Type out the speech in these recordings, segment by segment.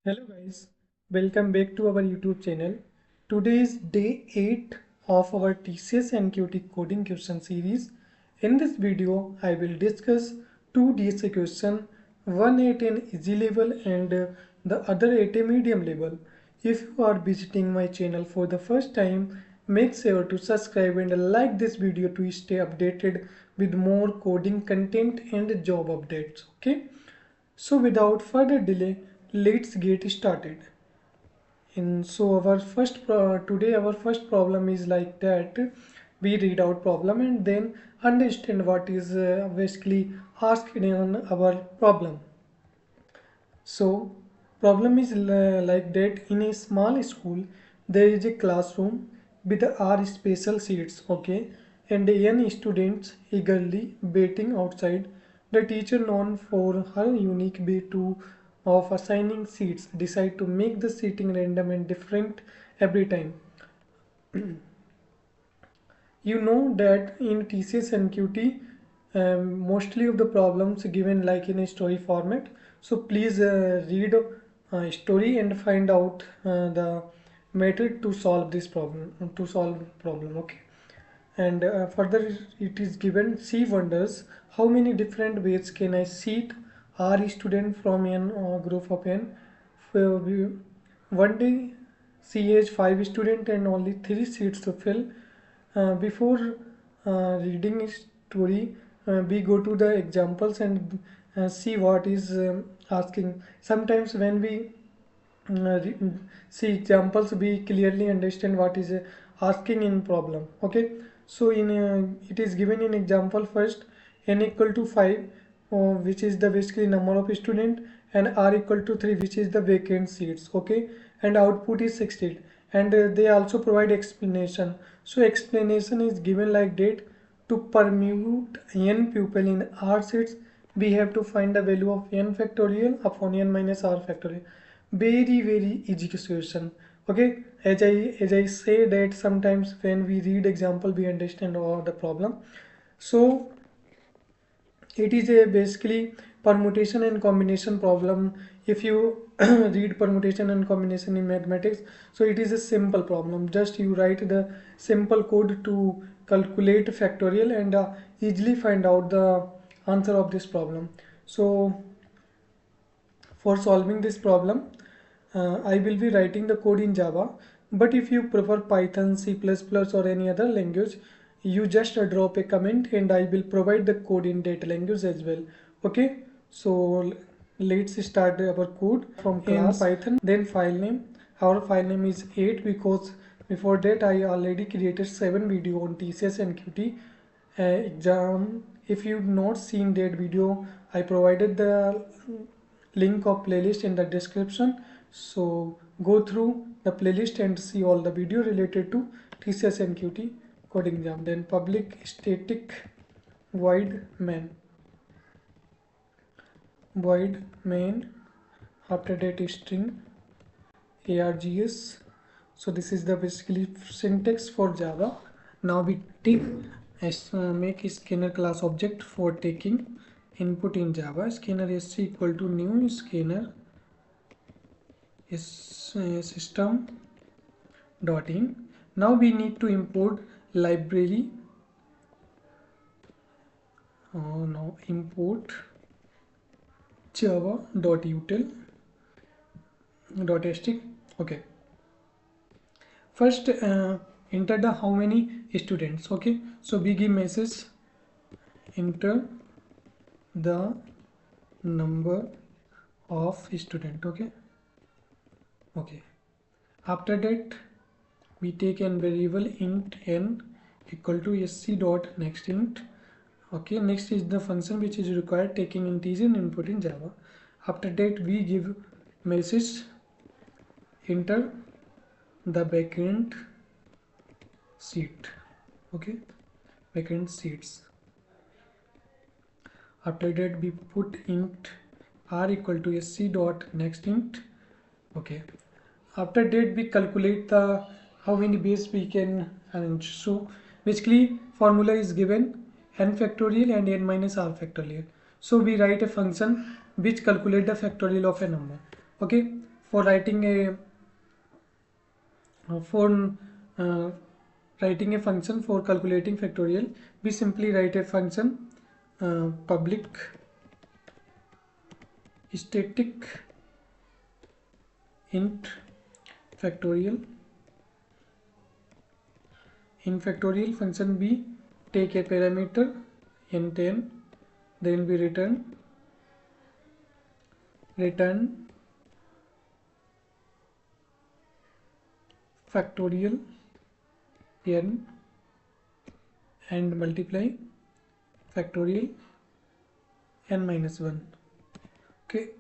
Hello guys, welcome back to our YouTube channel. Today is day 8 of our TCS NQT coding question series. In this video, I will discuss two DSA question, one at an easy level and the other at a medium level. If you are visiting my channel for the first time, make sure to subscribe and like this video to stay updated with more coding content and job updates. Okay. So without further delay, let's get started. And so today our first problem is like that. We read out problem and then understand what is basically asked in our problem. So problem is like that. In a small school there is a classroom with R special seats, okay, and n students eagerly waiting outside. The teacher, known for her unique way of assigning seats, decide to make the seating random and different every time. You know that in TCS NQT, mostly of the problems given like in a story format. So please read story and find out the method to solve this problem. Okay. And further it is given C wonders how many different ways can I seat R student from n group of n. One day C has 5 students and only 3 seats to fill. Before reading story, we go to the examples and see what is asking. Sometimes when we see examples, we clearly understand what is asking in problem. Okay, so in it is given in example first n equal to 5, which is the basically number of student, and r equal to 3, which is the vacant seats. Okay, and output is 16, and they also provide explanation. So explanation is given like that. To permute n pupil in r seats, we have to find the value of n factorial upon n minus r factorial. Very easy question. Okay, as I say that sometimes when we read example we understand all the problem. So it is a basically permutation and combination problem. If you read permutation and combination in mathematics, so it is a simple problem. Just you write the simple code to calculate factorial and easily find out the answer of this problem. So for solving this problem, I will be writing the code in Java, but if you prefer Python, C++ or any other language, you just drop a comment and I will provide the code in that language as well. Okay, so let's start our code from class Python, then file name. Our file name is 8 because before that I already created 7 video on TCS NQT exam. If you've not seen that video, I provided the link of playlist in the description. So go through the playlist and see all the video related to TCS NQT coding exam. Then public static void main after that is string args. So this is the basically syntax for Java. Now we make a scanner class object for taking input in Java. Scanner is equal to new scanner is system dot in. Now we need to import library. Now import java dot util dot string. Okay, first enter the how many students. Okay, so we give message enter the number of student. Okay, after that we take an variable int n equal to sc dot next int. Okay, next is the function which is required taking integer input in Java. After that we give message enter the vacant seat. Okay, vacant seats. After that we put int r equal to sc dot next int. Okay, after that we calculate the how many base we can arrange. So basically formula is given n factorial and n minus r factorial. So we write a function which calculate the factorial of a number. Okay, For writing a for writing a function for calculating factorial, we simply write a function public static int factorial. In factorial function, we take a parameter int10, then we return factorial n and multiply factorial n minus 1. Okay.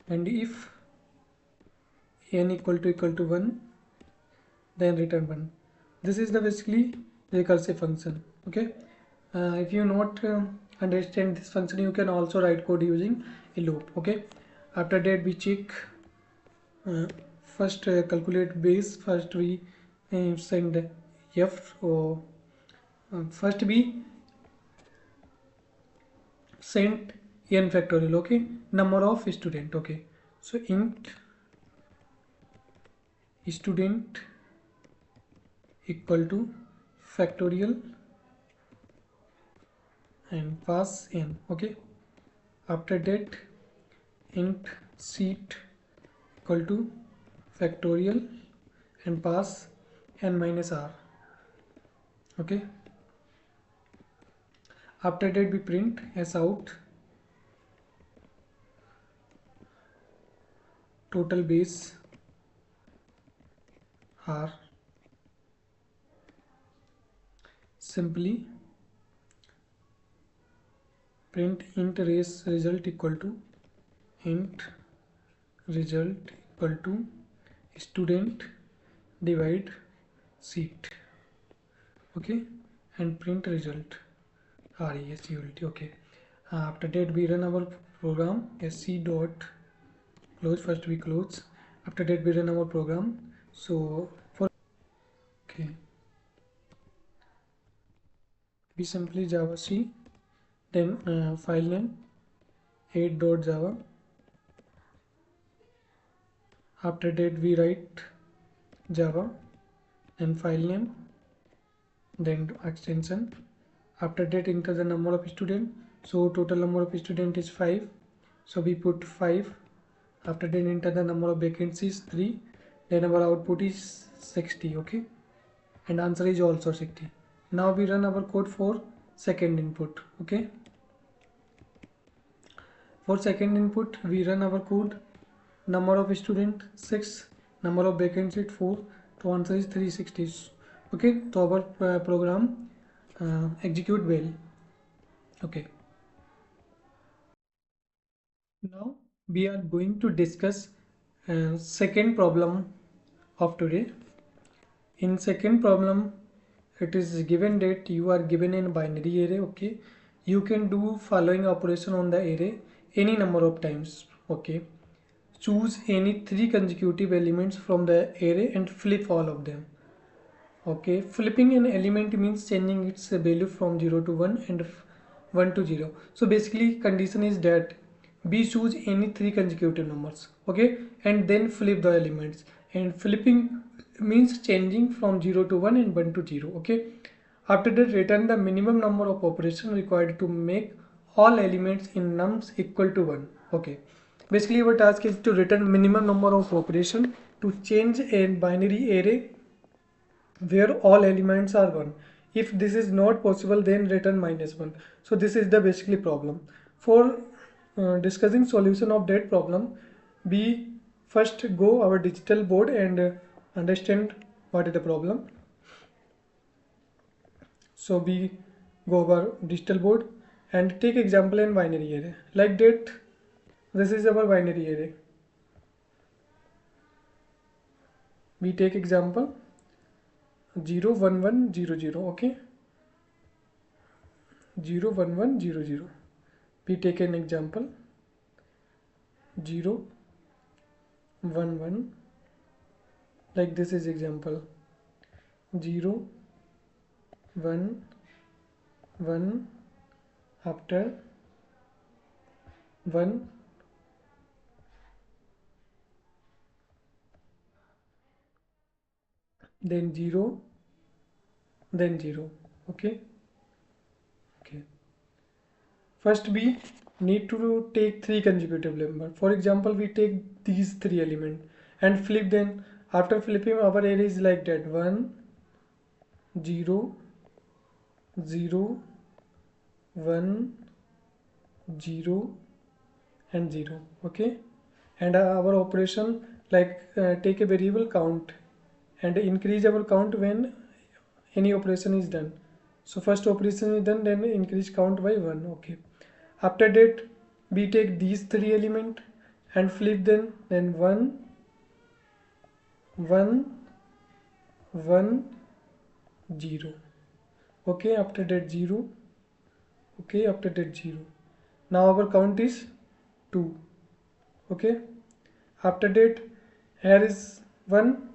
And if n equal to 1, then return 1. This is the basically recursive function. Okay. If you not understand this function, you can also write code using a loop. Okay. After that, we check first calculate base. First we send f, or first we send n factorial. Okay, number of student. Okay, so int student equal to factorial and pass n. Okay, after that int seat equal to factorial and pass n minus r. Okay, after that we print as out total base r. Simply print int result equal to int result equal to student divide seat. Okay, and print result result. Okay, after that we run our program sc dot close. First we close, after that we run our program. So for okay, we simply java c, then file name 8.java. After that we write java and file name, then extension. After that enter the number of student. So total number of student is 5, so we put 5. After that enter the number of vacancies 3, then our output is 60. Okay, and answer is also 60. Now we run our code for second input. Okay, for second input we run our code. Number of student 6, number of vacancies 4, so answer is 360. Okay, so our program execute well. Okay, now we are going to discuss second problem of today. In second problem, it is given that you are given in binary array. Okay, you can do following operation on the array any number of times. Okay, choose any 3 consecutive elements from the array and flip all of them. Okay, flipping an element means changing its value from 0 to 1 and 1 to 0. So basically condition is that we choose any 3 consecutive numbers. Okay, and then flip the elements, and flipping means changing from 0 to 1 and 1 to 0. Okay, after that return the minimum number of operations required to make all elements in nums equal to 1. Okay, basically our task is to return minimum number of operations to change a binary array where all elements are 1. If this is not possible, then return -1. So this is the basically problem. For discussing solution of that problem, we first go our digital board and understand what is the problem. So we go our digital board and take example in binary array like that. This is our binary array. We take example 0 1 1 0 0. Okay, 0 1 1 0 0. We take an example 0 1 1, like this is example 0 1 1. After 1, then 0, then 0. Okay. Okay. First we need to take three consecutive number. For example, we take these three elements and flip them. After flipping, our array is like that: 1, 0, 0, 1, 0, and 0. Okay. And our operation, like take a variable count and increase our count when any operation is done. So first operation is done, then increase count by 1. Okay. After that, we take these three elements and flip them, then 1, 1, 1, 0. Okay. After that 0. Okay. After that 0. Now our count is 2. Okay. After that, here is 1,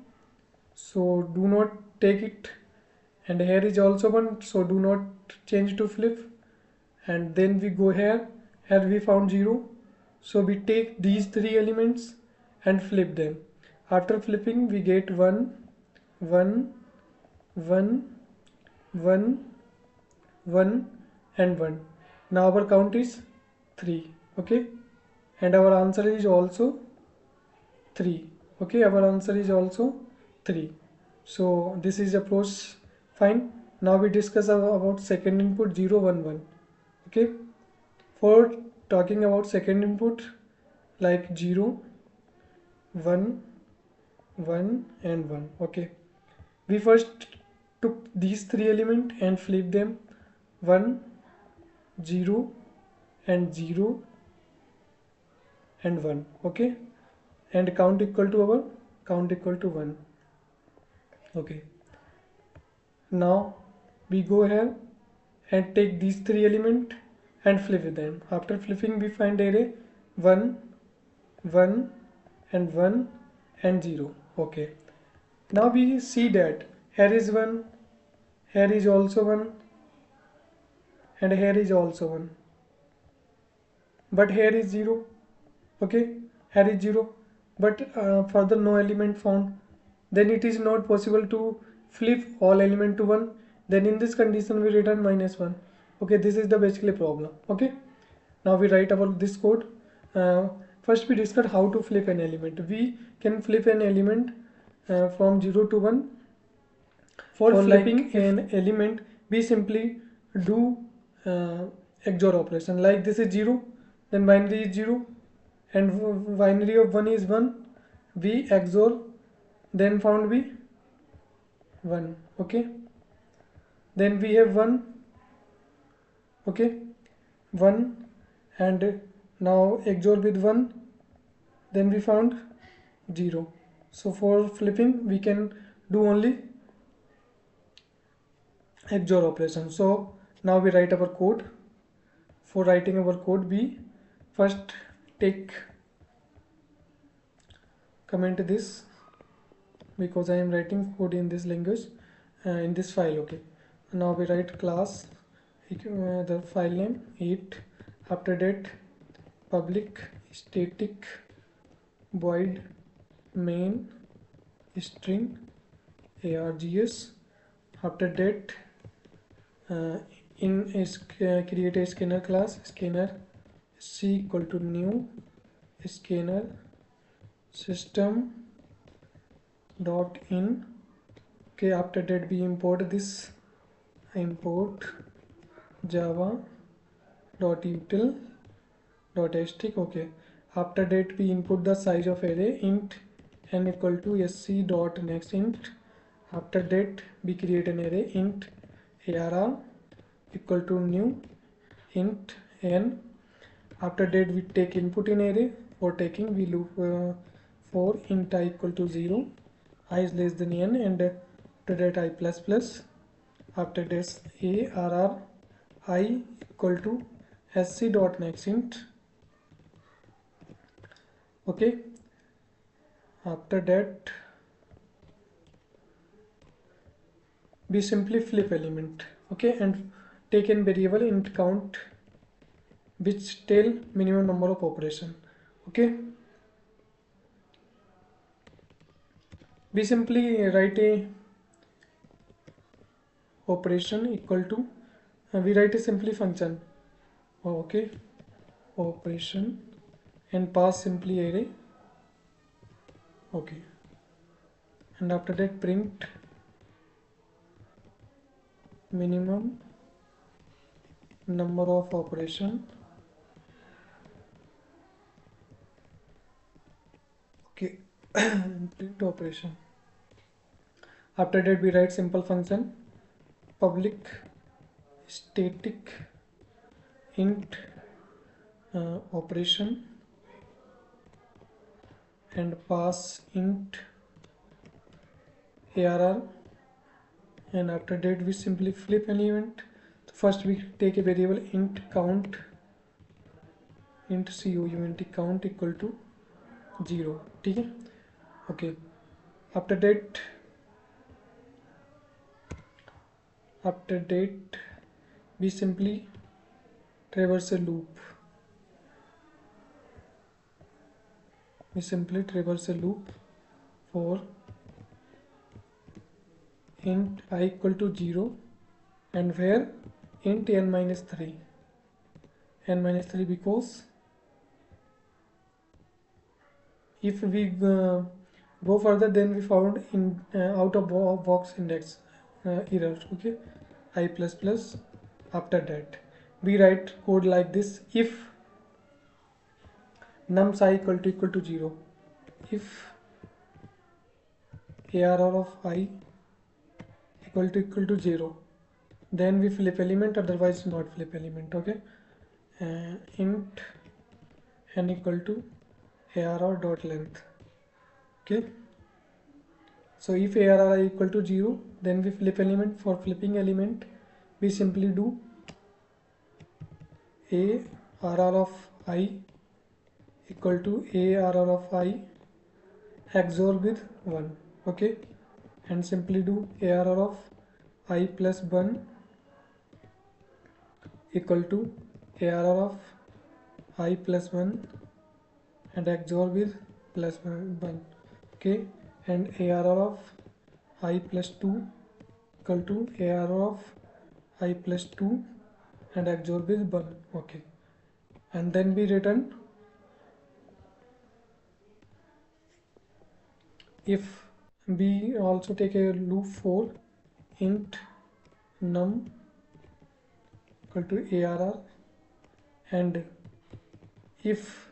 so do not take it, and here is also 1, so do not change to flip. And then we go here we found 0, so we take these three elements and flip them. After flipping, we get 1, 1, 1, 1, 1, and 1. Now our count is 3. Okay, and our answer is also 3. Okay, our answer is also 3. So this is approach fine. Now we discuss about second input 0, 1, 1. Okay, for talking about second input, like 0, 1, 1, and 1. Okay, we first took these three elements and flip them: 1, 0, and 0, and 1. Okay, and count equal to 1. Okay, now we go here and take these three elements and flip them. After flipping, we find array 1, 1, and 1, and 0. Okay, now we see that here is 1, here is also 1, and here is also 1, but here is 0. Okay, here is 0, but further no element found. Then it is not possible to flip all element to 1. Then in this condition we return -1. Okay, this is the basically problem. Okay, now we write about this code. First we discuss how to flip an element. We can flip an element from 0 to 1. For flipping an element, we simply do XOR operation. Like this is 0, then binary is 0, and binary of 1 is 1. We XOR, then found we 1. Okay, then we have 1. Okay, 1, and now XOR with 1, then we found 0. So for flipping we can do only XOR operation. So now we write our code. For writing our code, we first comment this, because I am writing code in this language, in this file. Okay, now we write class, the file name 8. After that, public static void main string args. After that, create a scanner class, scanner c equal to new scanner system dot in. Okay, after that we import this, import java dot util dot strict. Okay, after that we input the size of array, int n equal to sc dot next int. After that we create an array, int arr equal to new int n. After that we take input in array. For taking, we loop for int I equal to 0, I is less than n, and after that I plus plus. After this arr I equal to sc dot next int. Okay, after that we simply flip element. Okay, and take in variable int count which tell minimum number of operation. Okay, we simply write a operation equal to we write a simply function. Okay, operation and pass simply array. Okay, and after that print minimum number of operation. Okay, print operation. After that we write simple function public static int operation and pass int arr, and after that we simply flip an event. So first we take a variable int count, int count equal to 0. ठीक है? Okay, after that we simply traverse a loop. We simply traverse a loop for int I equal to 0 and where int n minus 3 because if we go further then we found in out of box index error. Okay, I plus plus. After that we write code like this: if num I equal to 0, if arr of I equal to 0, then we flip element, otherwise not flip element. Okay, int n equal to arr dot length. Okay, so if arr equal to 0, then we flip element. For flipping element we simply do arr of I equal to arr of I XOR with 1. Okay, and simply do arr of I plus 1 equal to arr of I plus 1 and XOR with plus 1. Okay, and arr of I plus 2 equal to arr of I plus 2 and XOR with 1. Okay, and then we return if we also take a loop for int num equal to arr, and if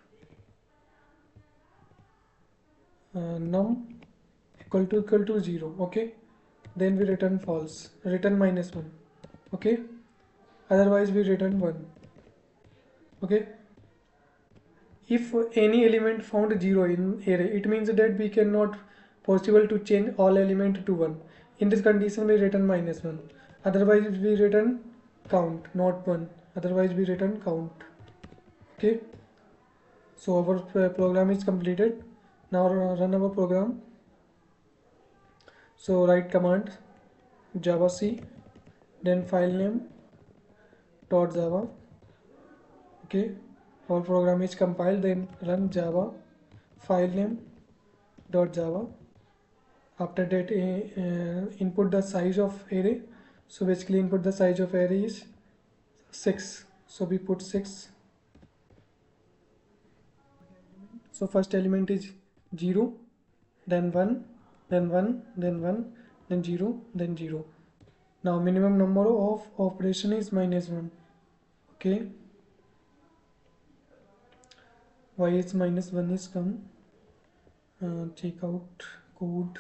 num equal to 0, okay, then we return false, return minus 1. Okay, otherwise we return 1. Okay, if any element found 0 in array, it means that we cannot possible to change all element to 1. In this condition we return minus 1, otherwise we return count, not 1, otherwise we return count. Okay, so our program is completed. Now run our program. So write command java c, then file name dot java. Okay, our program is compiled. Then run java file name dot java. After that input the size of array. So basically input the size of array is 6, so we put 6. So first element is 0, then 1, then 1, then 1, then 0, then 0. Now minimum number of operation is minus 1. Okay, why is minus 1 is come? Check out code.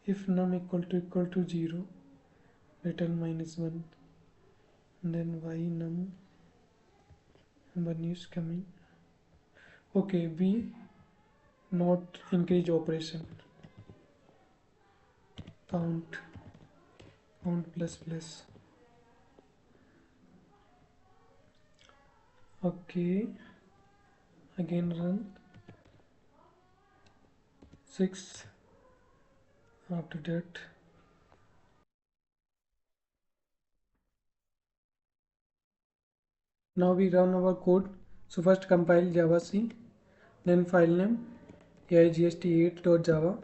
If num equal to 0, return minus 1, and then why num 1 is coming. Okay, we not increase operation, count plus plus. Okay, again run 6. After that Now we run our code. So first compile Java C, then file name aigst8.java.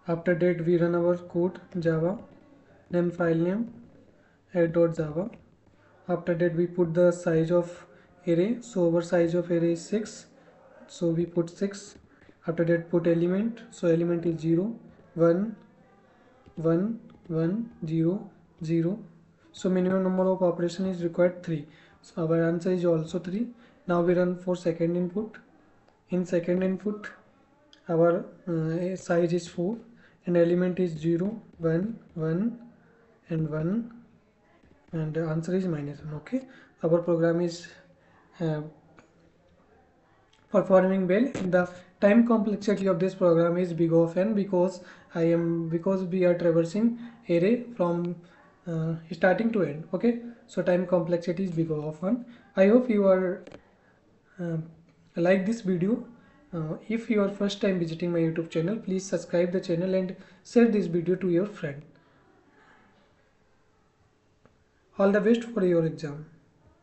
After that we run our code Java, then file name add.java. After that we put the size of array. So our size of array is 6, so we put 6. After that put element, so element is 0, 1, 1, 1, 0, 0. So minimum number of operation is required 3. So our answer is also 3. Now we run for second input. In second input our size is 4 and element is 0, 1, 1 and 1, and the answer is -1. Okay, our program is uh, performing well. The time complexity of this program is big of n, because we are traversing array from starting to end. Okay, so time complexity is big of 1. I hope you are uh, like this video. If you are first time visiting my YouTube channel, please subscribe the channel and share this video to your friend. All the best for your exam.